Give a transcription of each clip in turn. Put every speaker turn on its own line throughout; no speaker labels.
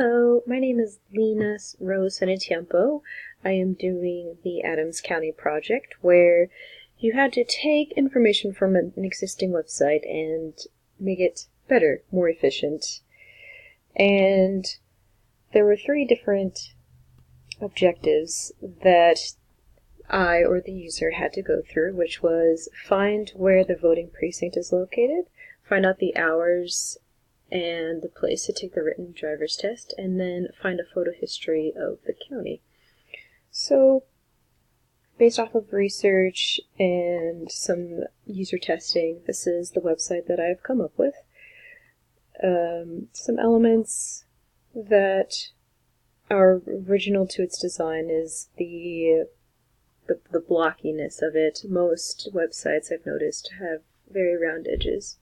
Hello, my name is Lena Rose Sanatiempo. I am doing the Adams County project where you had to take information from an existing website and make it better, more efficient. And there were 3 different objectives that I or the user had to go through, which was find where the voting precinct is located, find out the hours and the place to take the written driver's test, and then find a photo history of the county. So, based off of research and some user testing, this is the website that I've come up with. Some elements that are original to its design is the blockiness of it. Most websites I've noticed have very round edges.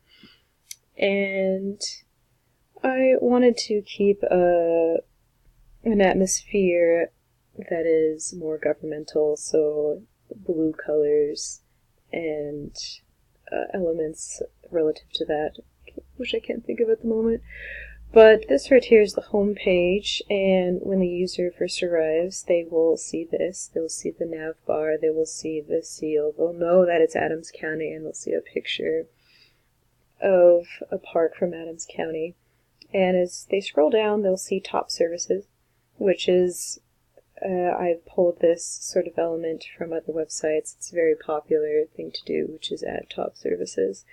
And I wanted to keep an atmosphere that is more governmental, so blue colors and elements relative to that, which I can't think of at the moment. But this right here is the home page, and when the user first arrives, they will see this. They'll see the nav bar, they will see the seal, they'll know that it's Adams County, and they'll see a picture of a park from Adams County. And as they scroll down, they'll see top services, which is, I've pulled this sort of element from other websites. It's a very popular thing to do, which is add top services.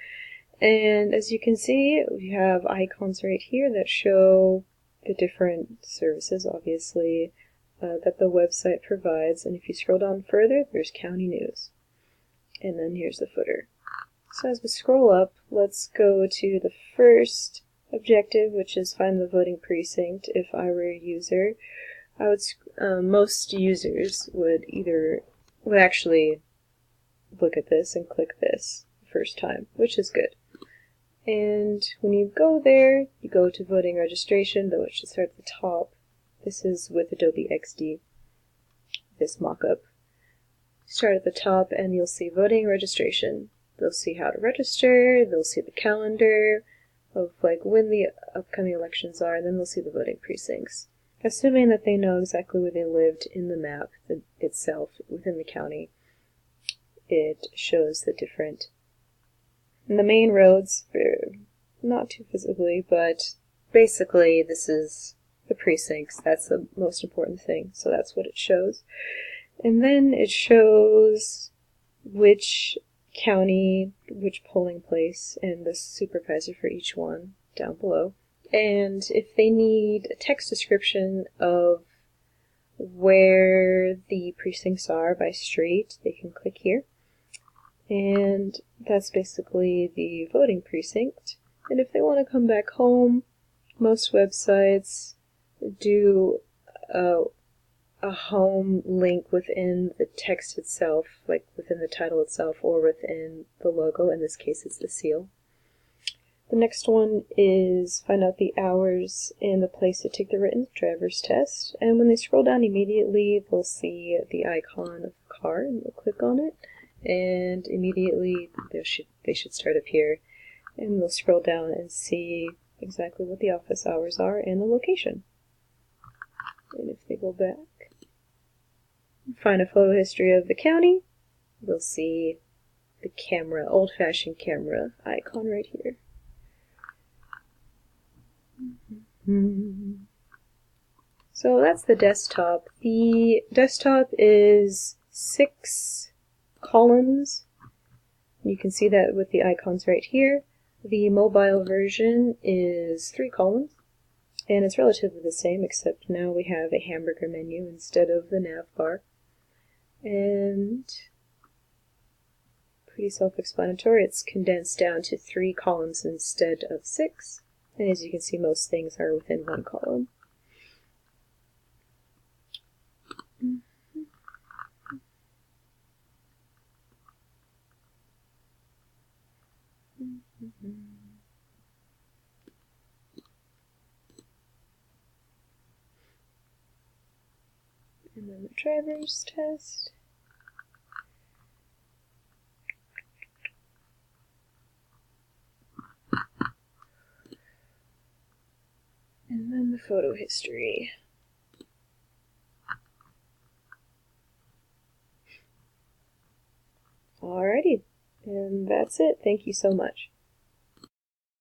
And as you can see, we have icons right here that show the different services, obviously, that the website provides. And if you scroll down further, there's county news. And then here's the footer. So as we scroll up, let's go to the first objective, which is find the voting precinct. If I were a user, I would most users would actually look at this and click this the first time, which is good. And when you go there, you go to voting registration, though it should start at the top. This is with Adobe XD, this mockup. Start at the top and you'll see voting registration. They'll see how to register, they'll see the calendar of when the upcoming elections are, and then they'll see the voting precincts. Assuming that they know exactly where they lived in the map itself within the county, it shows the different the main roads, not too visibly, but basically this is the precincts. That's the most important thing, so that's what it shows. And then it shows which county, which polling place, and the supervisor for each one down below. And if they need a text description of where the precincts are by street, they can click here. And that's basically the voting precinct. And if they want to come back home, most websites do a home link within the text itself, like within the title itself or within the logo. In this case, it's the seal. The next one is find out the hours and the place to take the written driver's test. And when they scroll down immediately, they'll see the icon of the car, and they'll click on it. And immediately they should start up here. And they'll scroll down and see exactly what the office hours are and the location. And if they go back, find a photo history of the county, they'll see the camera, old-fashioned camera icon right here. So that's the desktop. The desktop is 6 columns. You can see that with the icons right here. The mobile version is 3 columns, and it's relatively the same, except now we have a hamburger menu instead of the nav bar. And pretty self-explanatory. It's condensed down to 3 columns instead of 6. And as you can see, most things are within 1 column. And then the driver's test. And then the photo history. Alrighty, and that's it. Thank you so much.